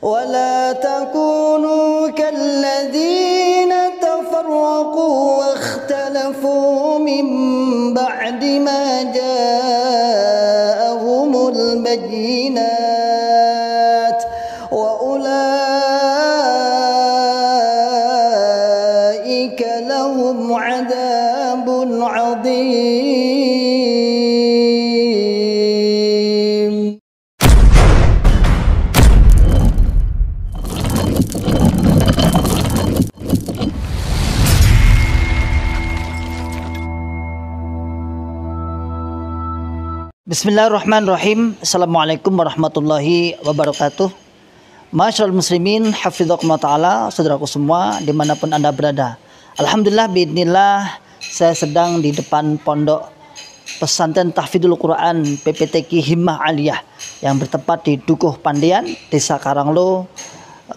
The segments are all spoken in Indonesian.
ولا تكونوا كالذين تفرقوا واختلفوا من بعد ما جاءهم البينات وأولئك لهم عذاب عظيم. Bismillahirrahmanirrahim. Assalamualaikum warahmatullahi wabarakatuh. Masyarul muslimin, hafizakumullah ta'ala, saudaraku semua dimanapun anda berada. Alhamdulillah, biidznillah, saya sedang di depan pondok pesantren tahfidzul Quran PPTQ Himmah Aliyah yang bertempat di Dukuh Pandian, Desa Karanglo,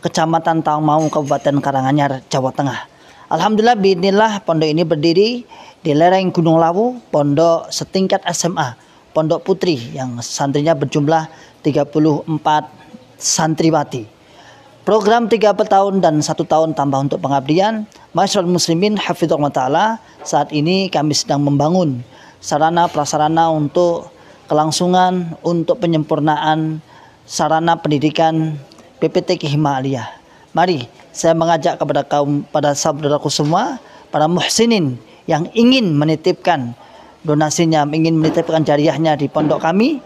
Kecamatan Tangmau, Kabupaten Karanganyar, Jawa Tengah. Alhamdulillah, biidznillah, pondok ini berdiri di lereng Gunung Lawu, pondok setingkat SMA, Pondok Putri, yang santrinya berjumlah 34 santriwati. Program 3 tahun dan 1 tahun tambah untuk pengabdian. Masyarul muslimin, hafizakumullah ta'ala, saat ini kami sedang membangun sarana prasarana untuk kelangsungan, untuk penyempurnaan sarana pendidikan PPTQ Himmah Aliyah. Mari saya mengajak pada saudaraku semua, para muhsinin yang ingin menitipkan donasinya, ingin menitipkan jariahnya di pondok kami,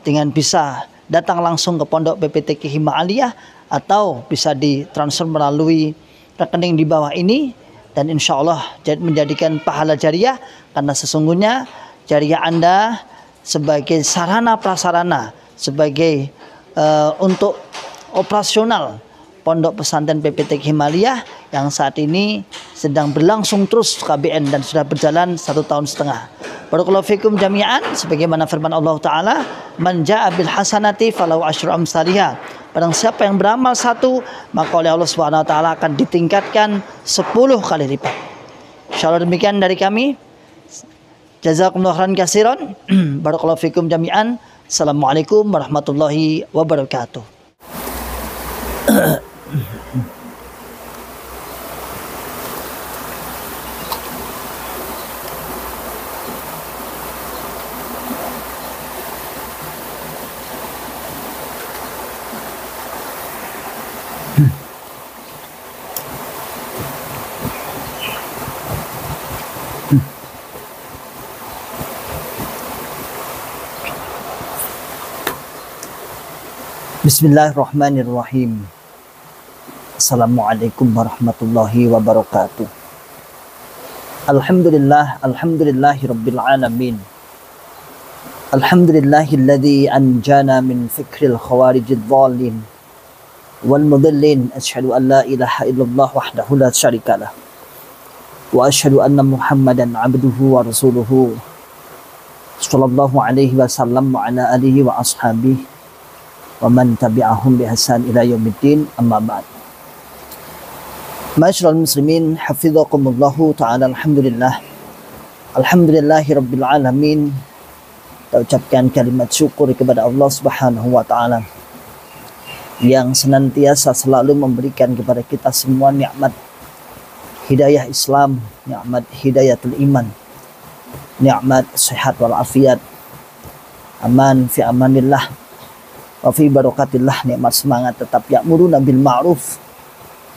dengan bisa datang langsung ke pondok PPTQ Himmah Aliyah atau bisa ditransfer melalui rekening di bawah ini, dan insya Allah menjadikan pahala jariah, karena sesungguhnya jariah Anda sebagai sarana prasarana, sebagai untuk operasional pondok pesantren PPTQ Himmah Aliyah yang saat ini sedang berlangsung terus KBN dan sudah berjalan 1 tahun setengah. Barakallahu fikum jami'an, sebagaimana firman Allah Ta'ala, man ja'a bil hasanati falahu asyru amsalihha. Barang siapa yang beramal 1, maka oleh Allah Subhanahu wa taala akan ditingkatkan 10 kali lipat. Insyaallah demikian dari kami. Jazakumullahu khairan katsiran. Barakallahu fikum jami'an. Assalamualaikum warahmatullahi wabarakatuh. Bismillahirrahmanirrahim. Assalamualaikum warahmatullahi wabarakatuh. Alhamdulillahi rabbil alamin. Alhamdulillahilladzi anjana min fikril khawarijid dhalin wal mudallin. Asyhadu an la ilaha illallah wahdahu la syarikalah wa asyhadu anna Muhammadan abduhu wa rasuluhu sallallahu alaihi wasallam wa ala alihi wa ashabihi wa man tabi'ahum bi ihsan ila yaumiddin, amma ba'd. Masyarul muslimin, hafizakumullahu ta'ala, alhamdulillah. Alhamdulillahi rabbil alamin. Kita ucapkan kalimat syukur kepada Allah Subhanahu wa ta'ala yang senantiasa selalu memberikan kepada kita semua nikmat hidayah Islam, nikmat hidayatul iman, nikmat sehat wal afiat, aman fi amanillah wa fi barakatillah, nikmat semangat tetap ya'muruna bil ma'ruf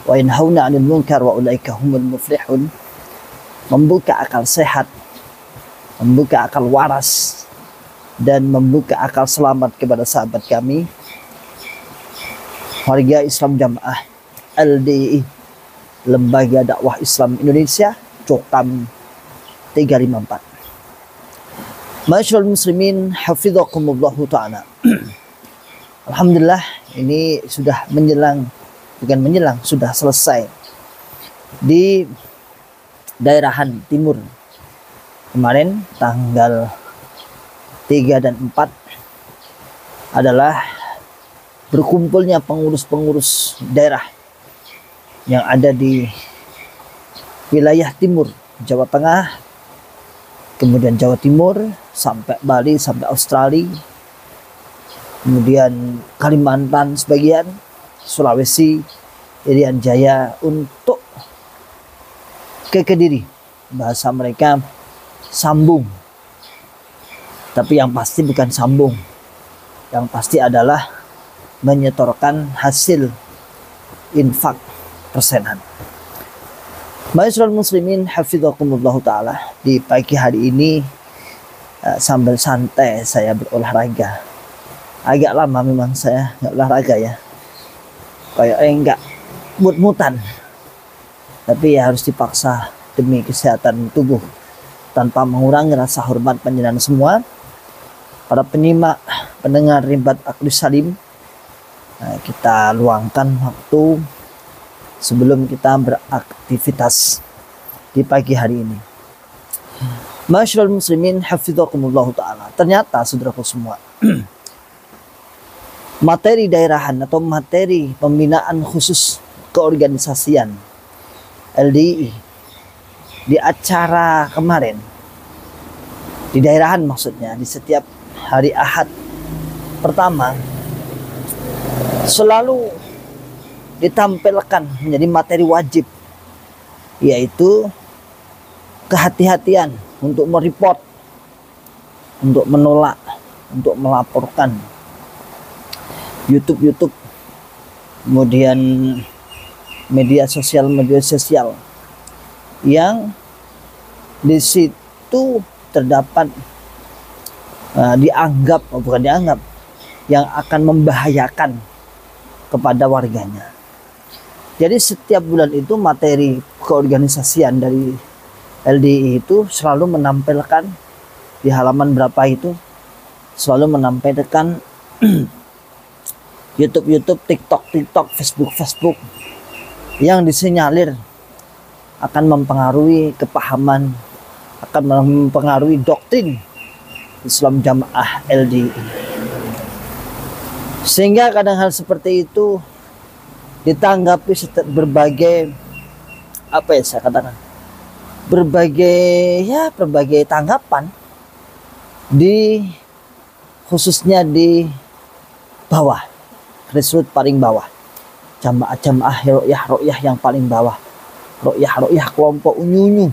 wa yanhauna 'anil munkar wa ulaika humul muflihun, membuka akal sehat, membuka akal waras, dan membuka akal selamat kepada sahabat kami warga Islam Jamaah LDI, Lembaga Dakwah Islam Indonesia, Cokam 354. Masyarul muslimin, hafizakumullahu ta'ala. Alhamdulillah, ini sudah sudah selesai di daerahan timur. Kemarin tanggal 3 dan 4 adalah berkumpulnya pengurus-pengurus daerah yang ada di wilayah timur, Jawa Tengah, kemudian Jawa Timur, sampai Bali, sampai Australia, kemudian Kalimantan sebagian, Sulawesi, Irian Jaya untuk ke Kediri. Bahasa mereka sambung. Tapi yang pasti bukan sambung. Yang pasti adalah menyetorkan hasil infak persenan. Ma'asyiral muslimin hafizakumullah ta'ala, di pagi hari ini sambil santai saya berolahraga. Agak lama memang saya nggak olahraga ya, kayak nggak mut-mutan, tapi ya harus dipaksa demi kesehatan tubuh, tanpa mengurangi rasa hormat panjenengan semua para penyimak pendengar Rimbat Aqdus Salim. Kita luangkan waktu sebelum kita beraktivitas di pagi hari ini. Ma'asyiral muslimin hafizakumullah ta'ala, ternyata saudaraku semua, materi daerahan atau materi pembinaan khusus keorganisasian LDII di acara kemarin, di daerahan maksudnya, di setiap hari Ahad pertama selalu ditampilkan menjadi materi wajib, yaitu kehati-hatian untuk mereport, untuk menolak, untuk melaporkan YouTube, kemudian media sosial yang di situ terdapat yang akan membahayakan kepada warganya. Jadi setiap bulan itu materi keorganisasian dari LDI itu selalu menampilkan di halaman berapa itu, selalu menampilkan YouTube, TikTok, Facebook yang disinyalir akan mempengaruhi kepahaman, akan mempengaruhi doktrin Islam Jamaah LDI. Sehingga kadang hal seperti itu ditanggapi berbagai berbagai tanggapan, khususnya di bawah, grassroots paling bawah, jamaah ro'yah yang paling bawah, ro'yah kelompok unyu-unyu,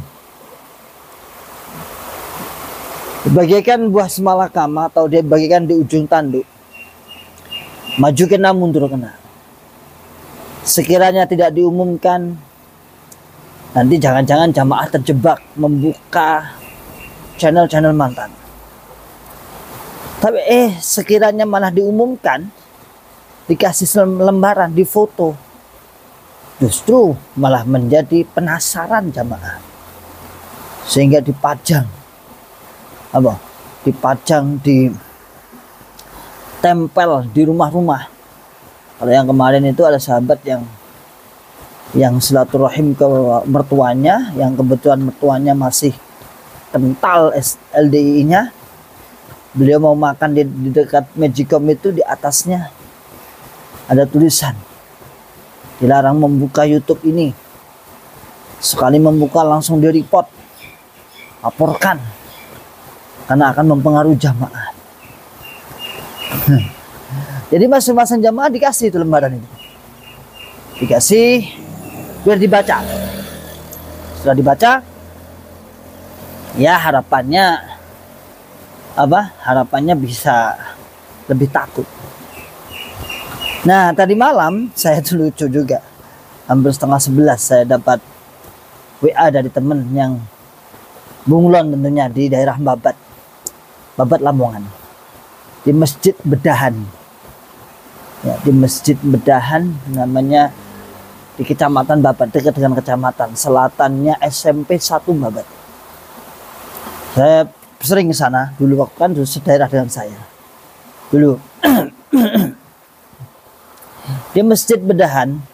bagaikan buah semalakama, atau dia bagaikan di ujung tanduk, maju kena mundur kena. Sekiranya tidak diumumkan, nanti jangan-jangan jamaah terjebak membuka channel-channel mantan. Tapi sekiranya malah diumumkan, dikasih lembaran, difoto, justru malah menjadi penasaran jamaah, sehingga dipajang, ditempel di rumah-rumah. Kalau yang kemarin itu ada sahabat yang silaturahim ke mertuanya, yang kebetulan mertuanya masih kental LDI-nya. Beliau mau makan di dekat Magicom itu, di atasnya ada tulisan, dilarang membuka YouTube ini. Sekali membuka langsung di report, laporkan, karena akan mempengaruhi jamaah. Jadi masing-masing jamaah dikasih itu lembaran itu, dikasih biar dibaca. Setelah dibaca, ya harapannya bisa lebih takut. Nah, tadi malam saya tuh lucu juga, hampir 10:30 saya dapat WA dari temen yang bunglon tentunya, di daerah Babat Lamongan, di Masjid Bedahan. Ya, di Masjid Bedahan namanya, di Kecamatan Babat, dekat dengan kecamatan, selatannya SMP 1 Babat. Saya sering ke sana dulu, waktu kan sedaerah dengan saya dulu. Di Masjid Bedahan,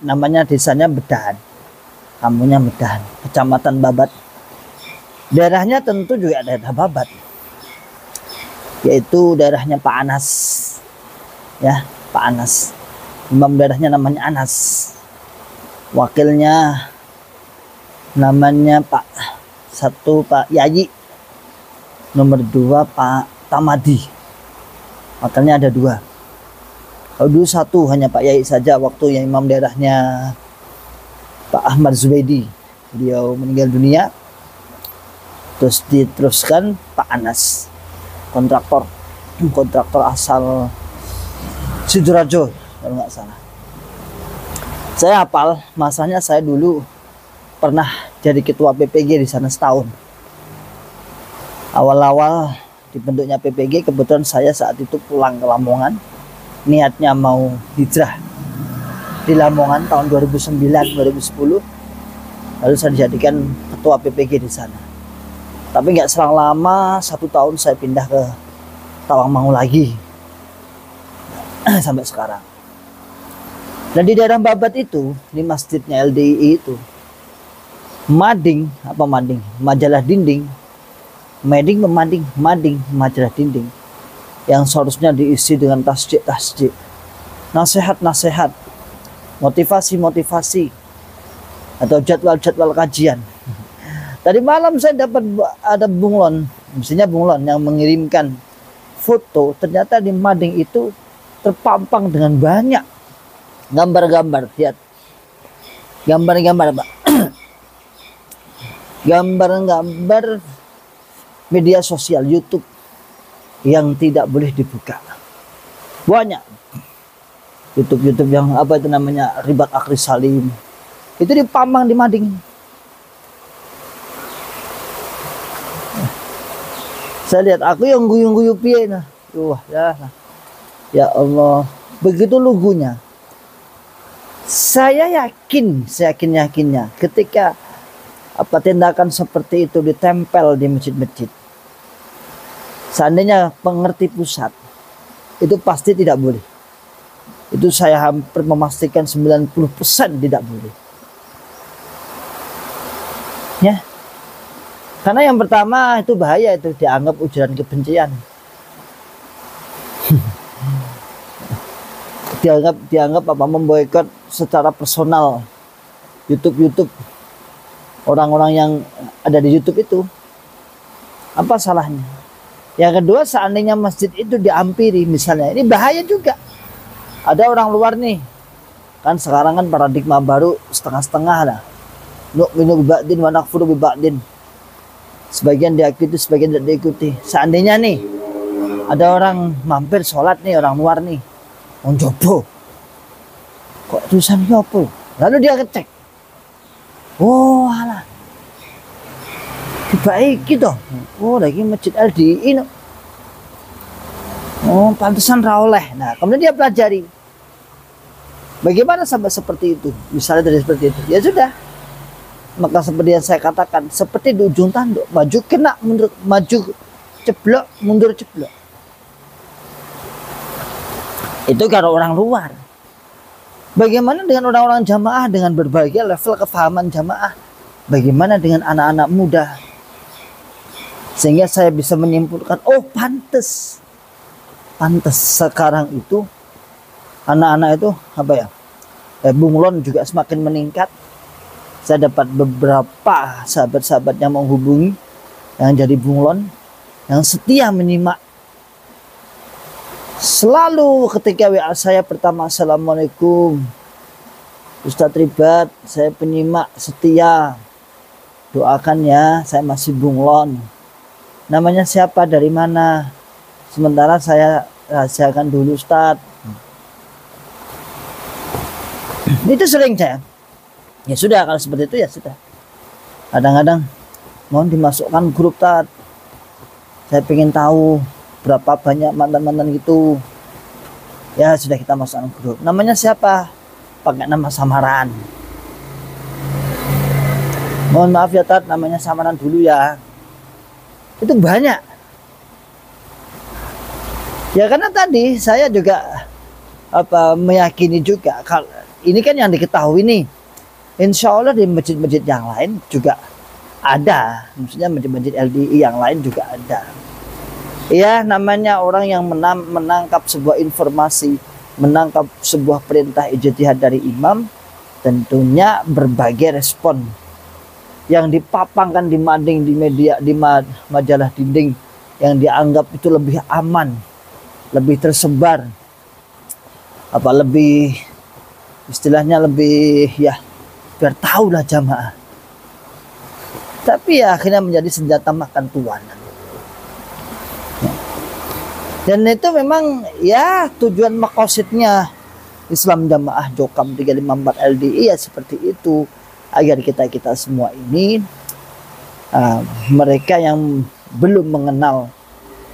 namanya desanya Bedahan, kampungnya Bedahan, Kecamatan Babat. Daerahnya tentu juga daerah Babat, yaitu daerahnya Pak Anas, ya, Pak Anas. Imam daerahnya namanya Anas, wakilnya namanya Pak 1 Pak Yayi, nomor 2 Pak Tamadi, wakilnya ada 2. Kalau dulu satu hanya Pak Yai saja, waktu yang imam daerahnya Pak Ahmad Zubaidi, beliau meninggal dunia. Terus diteruskan Pak Anas, kontraktor asal Sidoarjo kalau nggak salah. Saya hafal masanya, saya dulu pernah jadi ketua PPG di sana setahun. Awal-awal dibentuknya PPG, kebetulan saya saat itu pulang ke Lamongan, niatnya mau hijrah di Lamongan tahun 2009-2010. Lalu saya dijadikan ketua PPG di sana. Tapi nggak selang lama, 1 tahun saya pindah ke Tawangmangu lagi sampai sekarang. Dan di daerah Babat itu, di masjidnya LDII itu, majalah dinding, majalah dinding yang seharusnya diisi dengan tasjid, nasihat, motivasi, atau jadwal kajian. Tadi malam saya dapat ada bunglon, mestinya bunglon yang mengirimkan foto. Ternyata di mading itu terpampang dengan banyak gambar-gambar. Lihat, gambar-gambar Pak. Gambar-gambar media sosial YouTube yang tidak boleh dibuka. Banyak YouTube yang apa itu namanya, Ribat Akhri Salim, itu dipampang di mading. Saya lihat, aku yang guyu-guyu piye nah. Wah, ya Allah, begitu lugunya. Saya yakinnya ketika tindakan seperti itu ditempel di masjid-masjid, seandainya pengerti pusat, itu pasti tidak boleh. Itu saya hampir memastikan 90% tidak boleh. Ya. Karena yang pertama itu bahaya, itu dianggap ujaran kebencian. dianggap memboikot secara personal YouTube orang-orang yang ada di YouTube itu. Apa salahnya? Yang kedua, seandainya masjid itu diampiri misalnya, ini bahaya juga. Ada orang luar nih, kan sekarang kan paradigma baru setengah-setengah lah. Nu'minu biba'din wa nakfuru biba'din. Sebagian diikuti, sebagian tidak diikuti. Seandainya nih ada orang mampir sholat nih, orang luar nih, mencoba, kok tulisannya apa? Lalu dia ngecek, oh alah, dibaiki toh, oh lagi masjid LDI, oh pantesan rawleh. Nah kemudian dia pelajari, bagaimana sampai seperti itu, misalnya dari seperti itu, ya sudah. Maka seperti yang saya katakan, seperti di ujung tanduk, maju kena, mundur, maju ceblok, mundur ceblok. Itu kalau orang luar. Bagaimana dengan orang-orang jamaah dengan berbagai level kefahaman jamaah? Bagaimana dengan anak-anak muda? Sehingga saya bisa menyimpulkan, oh pantes sekarang itu anak-anak itu apa ya? Bunglon juga semakin meningkat. Saya dapat beberapa sahabat-sahabat yang menghubungi, yang jadi bunglon, yang setia menyimak. Selalu ketika WA saya pertama, Assalamualaikum Ustadz Ribat, saya penyimak setia, doakan ya, saya masih bunglon. Namanya siapa, dari mana? Sementara saya rahasiakan dulu Ustadz. Itu sering saya. Ya sudah, kalau seperti itu ya sudah. Kadang-kadang mohon dimasukkan grup Tat. Saya pengen tahu berapa banyak mantan-mantan gitu. Ya sudah, kita masukkan grup. Namanya siapa? Pakai nama samaran. Mohon maaf ya Tat, namanya samaran dulu ya. Itu banyak. Ya karena tadi saya juga meyakini juga, kalau ini kan yang diketahui nih. Insya Allah di masjid-masjid yang lain juga ada, maksudnya masjid-masjid LDI yang lain juga ada. Ya namanya orang yang menangkap sebuah informasi, menangkap sebuah perintah ijtihad dari imam, tentunya berbagai respon yang dipapangkan di mading, di media, di majalah dinding yang dianggap itu lebih aman, lebih tersebar, apa lebih istilahnya lebih ya biar tahu lah jamaah. Tapi ya akhirnya menjadi senjata makan tuan. Dan itu memang ya tujuan makosidnya Islam Jamaah Jokam 354 LDI ya seperti itu, agar kita semua ini mereka yang belum mengenal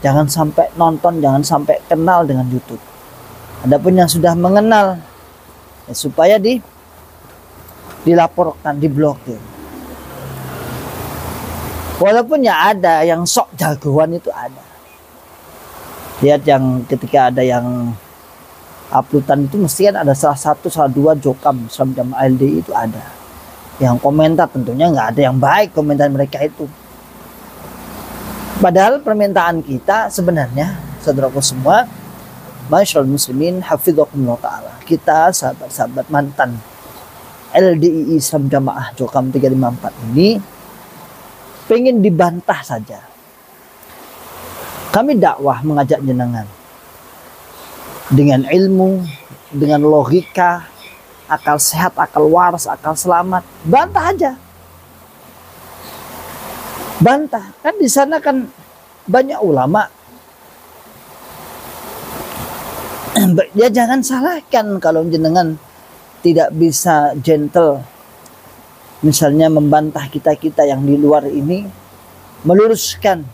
jangan sampai nonton, jangan sampai kenal dengan YouTube. Adapun yang sudah mengenal ya, supaya dilaporkan, diblokir. Walaupun ya ada yang sok jagoan itu ada. Lihat yang ketika ada yang uploadan itu mesti kan ada salah satu, salah dua Jokam Islam Jamaah LDI itu ada. Yang komentar tentunya nggak ada yang baik komentar mereka itu. Padahal permintaan kita sebenarnya, saudaraku semua, Masyaallah muslimin hafidhakumullah ta'ala, kita sahabat-sahabat mantan LDI Islam Jamaah Jokam 354 ini pengen dibantah saja. Kami dakwah mengajak jenengan dengan ilmu, dengan logika, akal sehat, akal waras, akal selamat. Bantah aja. Bantah. Kan di sana kan banyak ulama. Ya jangan salahkan kalau jenengan tidak bisa gentle. Misalnya membantah kita-kita yang di luar ini, meluruskan.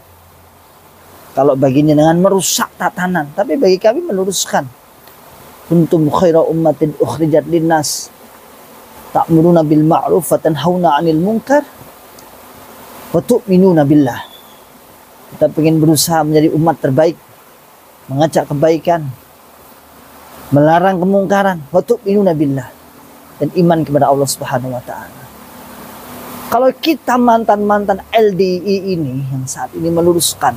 Kalau bagi jenengan merusak tatanan, tapi bagi kami meluruskan. Kuntum khaira ummatin ukhrijat linnas ta'muruna bil ma'ruf wa tanhauna 'anil munkar wa tu'minuna billah. Kita ingin berusaha menjadi umat terbaik, mengajak kebaikan, melarang kemungkaran, wa tu'minuna billah, dan iman kepada Allah Subhanahu wa taala. Kalau kita mantan-mantan LDI ini yang saat ini meluruskan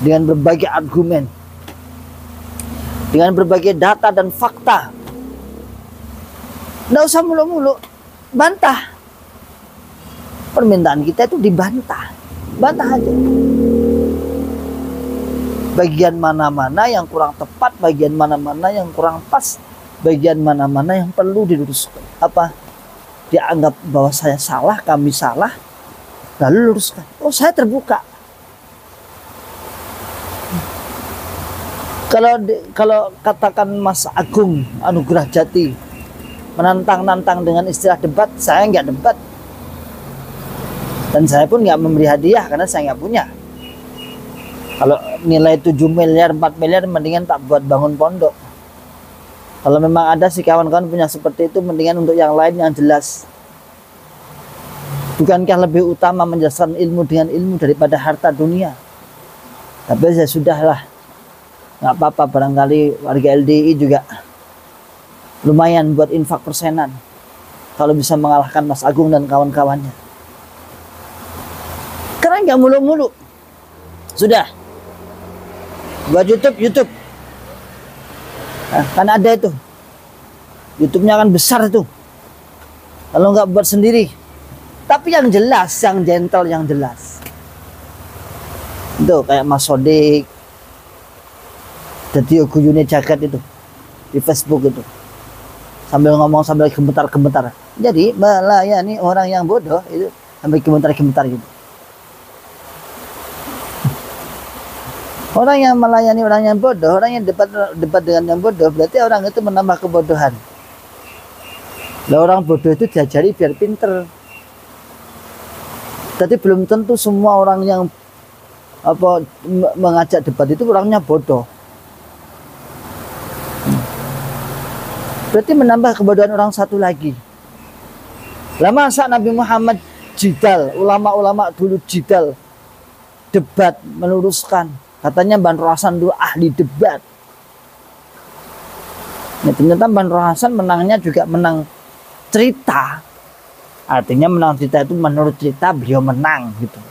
dengan berbagai argumen, dengan berbagai data dan fakta, nggak usah mulu-mulu bantah. Permintaan kita itu dibantah, bantah aja. Bagian mana-mana yang kurang tepat, bagian mana-mana yang kurang pas, bagian mana-mana yang perlu diluruskan. Apa? Dianggap bahwa saya salah, kami salah, lalu luruskan. Oh, saya terbuka. Kalau katakan Mas Agung Anugrah Jati menantang-nantang dengan istilah debat, saya nggak debat. Dan saya pun nggak memberi hadiah karena saya nggak punya. Kalau nilai 7 miliar, 4 miliar mendingan tak buat bangun pondok. Kalau memang ada si kawan-kawan punya seperti itu, mendingan untuk yang lain yang jelas. Bukankah lebih utama menjelaskan ilmu dengan ilmu daripada harta dunia? Tapi saya sudahlah, nggak apa-apa, barangkali warga LDI juga lumayan buat infak persenan kalau bisa mengalahkan Mas Agung dan kawan-kawannya. Karena nggak mulu-mulu. Sudah buat YouTube. Nah, kan ada itu, YouTube-nya kan besar itu. Kalau nggak buat sendiri, tapi yang jelas, yang gentle, yang jelas. Itu kayak Mas Sodik, jadi guyune jagat itu di Facebook itu, sambil ngomong sambil gemetar-gemetar. Jadi melayani orang yang bodoh itu sambil gemetar-gemetar gitu. Orang yang melayani orang yang bodoh, orang yang debat dengan yang bodoh, berarti orang itu menambah kebodohan. Lah orang bodoh itu diajari biar pinter. Tapi belum tentu semua orang yang mengajak debat itu orangnya bodoh. Berarti menambah kebodohan orang satu lagi. Lah masa Nabi Muhammad jidal, ulama-ulama dulu jidal, debat, meluruskan. Katanya Banro Hasan dulu ahli debat. Nah, ternyata Banro Hasan menangnya juga menang cerita. Artinya menang cerita itu menurut cerita beliau menang gitu.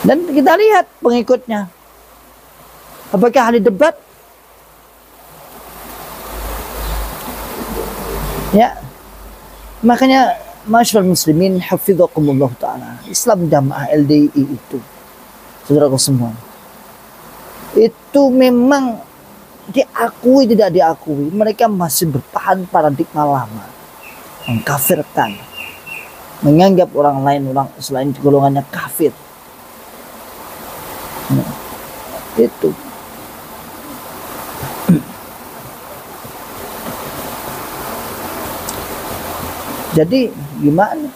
Dan kita lihat pengikutnya. Apakah ahli debat? Ya. Makanya masyaallah muslimin hafidhakumullah ta'ala, Islam Jamaah LDI itu, saudaraku semua, itu memang diakui tidak diakui, mereka masih bertahan paradigma lama, mengkafirkan, menganggap orang lain, orang selain golongannya kafir. Nah, itu. Jadi gimana?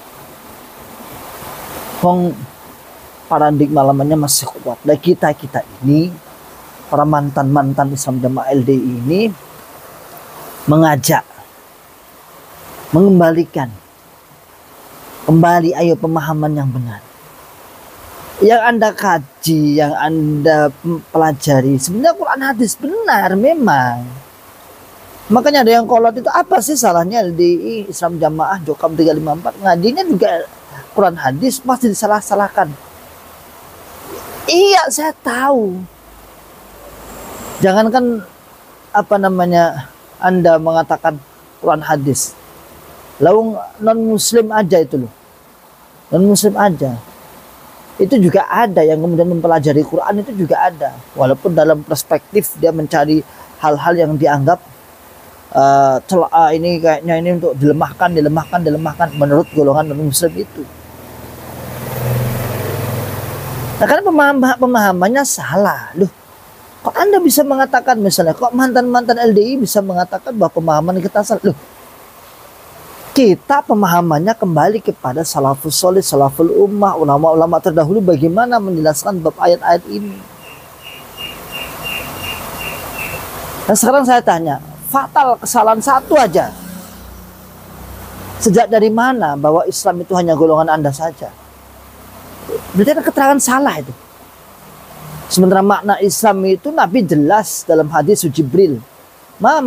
Paradigma lamanya masih kuat. Dan kita ini, para mantan Islam Jamaah LDI ini, mengajak, mengembalikan kembali, ayo pemahaman yang benar. Yang Anda kaji, yang Anda pelajari, sebenarnya Quran hadis benar memang. Makanya ada yang kolot itu, apa sih salahnya LDI Islam Jamaah Jokam 354 ngajinya juga Quran hadis, pasti disalah-salahkan. Iya, saya tahu. Jangankan Anda mengatakan Quran hadis, lawang non muslim aja itu loh, non muslim aja itu juga ada yang kemudian mempelajari Quran, itu juga ada, walaupun dalam perspektif dia mencari hal-hal yang dianggap ini kayaknya ini untuk dilemahkan menurut golongan non muslim itu. Nah, karena pemahamannya salah loh. Kok Anda bisa mengatakan, misalnya kok mantan LDI bisa mengatakan bahwa pemahaman kita salah loh? Kita pemahamannya kembali kepada salafus soleh, salaful ummah, ulama-ulama terdahulu bagaimana menjelaskan bab ayat-ayat ini. Nah, sekarang saya tanya, fatal kesalahan satu aja. Sejak dari mana bahwa Islam itu hanya golongan Anda saja? Berarti ada keterangan salah itu. Sementara makna Islam itu Nabi jelas dalam hadis Jibril. Mal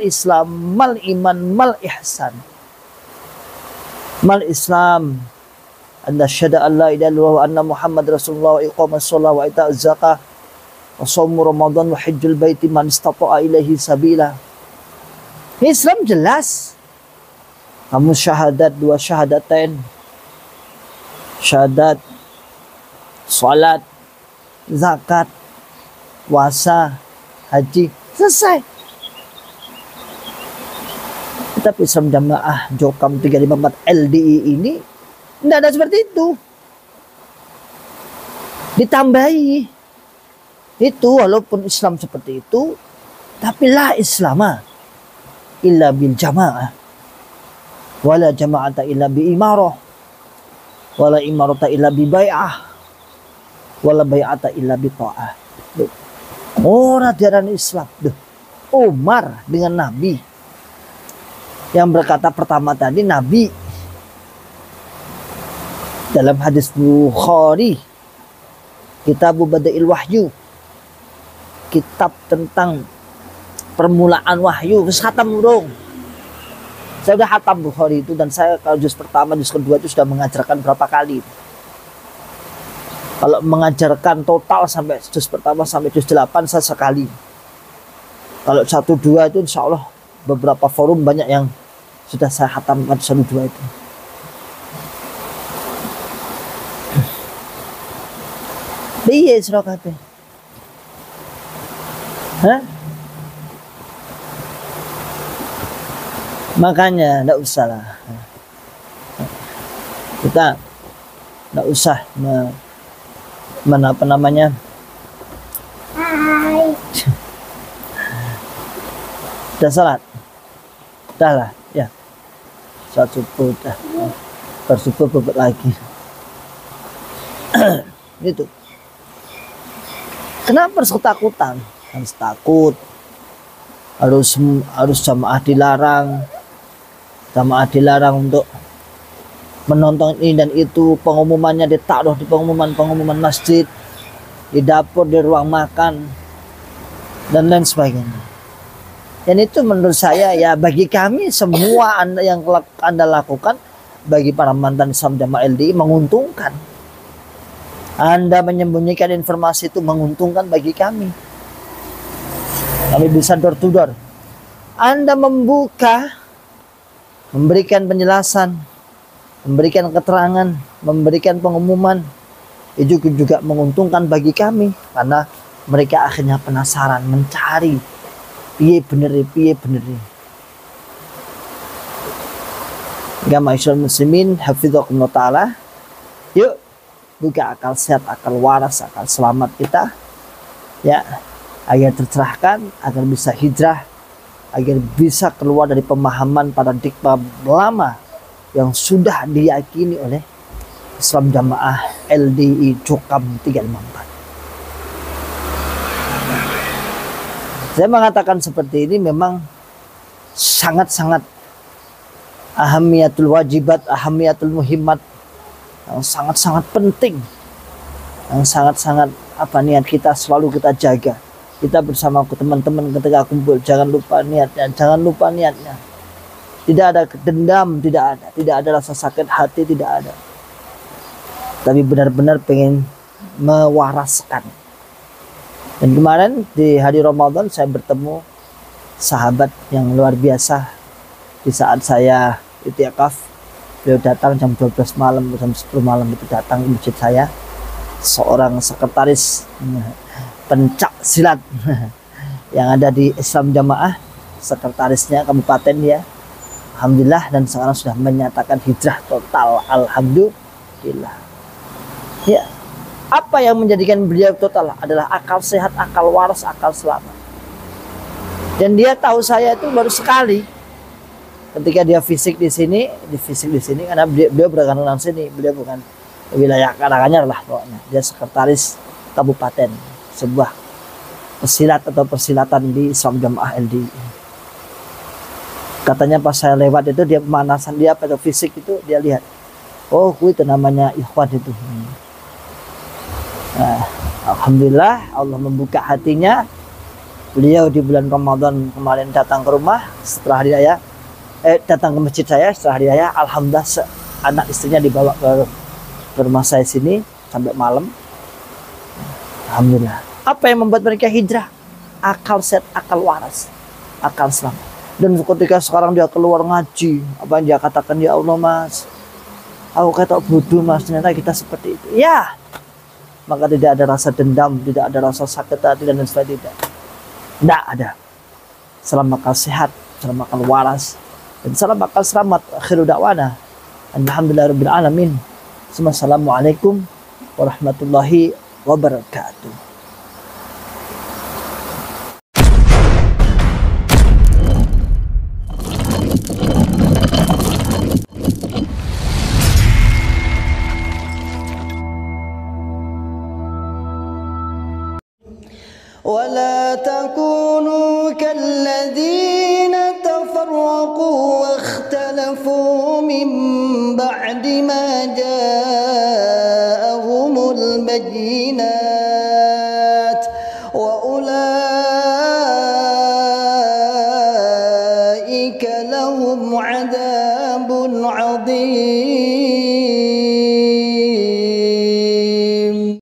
Islam, mal iman, mal ihsan. Mal Islam, anda syahada an la ilaha illallah wa anna Muhammad Rasulullah wa iqamas shalah wa ita'az zakah wa shaumu Ramadan wa hajjul baiti man istata'a ilaihi sabila. Islam jelas. Kamu syahadat, dua syahadatain, syahadat, salat, zakat, puasa, haji, selesai. Tapi Islam Jamaah Jokam 354 LDI ini tidak ada seperti itu. Ditambahi itu, walaupun Islam seperti itu, tapi la Islama illa bil jamaah, wala jama'ata illa bi imarah, wala imarata illa bi bai'ah, wala bai'ata illa bi ta'ah. Orang ajaran Islam. Umar dengan Nabi. Yang berkata pertama tadi Nabi. Dalam hadis Bukhari, Kitab Badail Wahyu, kitab tentang permulaan wahyu. Terus khatam burung. Saya sudah khatam Bukhari itu, dan saya kalau juz pertama, juz kedua itu sudah mengajarkan berapa kali. Kalau mengajarkan total sampai juz pertama sampai juz 8 saya sekali. Kalau 1-2 itu insya Allah beberapa forum banyak yang sudah saya khatamkan 1-2 itu. Iya surah kabeh. Hah? Makanya tidak usah lah. Kita tidak usah Udah salat? Udah lah, ya. Salat subuh udah. Bersubuh bebek lagi. Gitu. Kenapa harus ketakutan? Harus takut. Harus jamaah dilarang. Jamaah dilarang untuk menonton ini dan itu. Pengumumannya ditaruh di pengumuman masjid, di dapur, di ruang makan, dan lain sebagainya. Dan itu menurut saya, ya bagi kami semua yang Anda lakukan, bagi para mantan Islam Jamaah LDI menguntungkan. Anda menyembunyikan informasi itu menguntungkan bagi kami. Kami bisa door to door. Anda membuka, memberikan penjelasan, memberikan keterangan, memberikan pengumuman, itu juga menguntungkan bagi kami. Karena mereka akhirnya penasaran mencari piye bener. Ya ma'asyiral muslimin hafizakumullah taala. Yuk buka akal sehat, akal waras, akal selamat kita ya, agar tercerahkan, agar bisa hijrah, agar bisa keluar dari pemahaman paradigma lama yang sudah diyakini oleh Islam Jamaah LDI Cukam 354. Saya mengatakan seperti ini memang sangat-sangat ahamiyatul wajibat, ahamiyatul muhimmat, yang sangat-sangat penting, yang sangat-sangat niat kita selalu kita jaga. Kita bersama teman-teman ketika kumpul, jangan lupa niatnya. Tidak ada dendam, tidak ada rasa sakit hati, tidak ada. Tapi benar-benar pengen mewaraskan. Dan kemarin di hari Ramadan saya bertemu sahabat yang luar biasa. Di saat saya itikaf, beliau datang jam 12 malam, jam 10 malam itu datang di masjid saya. Seorang sekretaris pencak silat yang ada di Islam Jamaah, sekretarisnya kabupaten ya. Alhamdulillah, dan sekarang sudah menyatakan hijrah total. Alhamdulillah. Ya, apa yang menjadikan beliau total adalah akal sehat, akal waras, akal selamat. Dan dia tahu saya itu baru sekali ketika dia fisik di sini karena beliau berkenalan sini, beliau bukan wilayah Karanganyar lah pokoknya. Dia sekretaris kabupaten sebuah pesilat atau persilatan di Islam Jamaah LDI. Katanya pas saya lewat itu dia pemanasan dia pada fisik itu dia lihat, oh itu namanya ikhwan itu. Nah, alhamdulillah Allah membuka hatinya. Beliau di bulan Ramadan kemarin datang ke rumah setelah hari raya, datang ke masjid saya setelah hari raya. Alhamdulillah anak istrinya dibawa ke rumah saya sini sampai malam. Alhamdulillah. Apa yang membuat mereka hijrah? Akal sehat, akal waras, akal selamat. Dan ketika sekarang dia keluar ngaji, apa yang dia katakan, ya Allah mas, aku kata bodoh mas, ternyata kita seperti itu. Ya, maka tidak ada rasa dendam, tidak ada rasa sakit hati dan sebagainya. Tidak ada. Salam akal sehat, salam akal waras, dan salam akal selamat. Akhiru da'wana alhamdulillahirabbil alamin. Assalamualaikum warahmatullahi wabarakatuh. ولا تكونوا كالذين تفرقوا واختلفوا من بعد ما جاءهم البينات وأولئك لهم عذاب عظيم.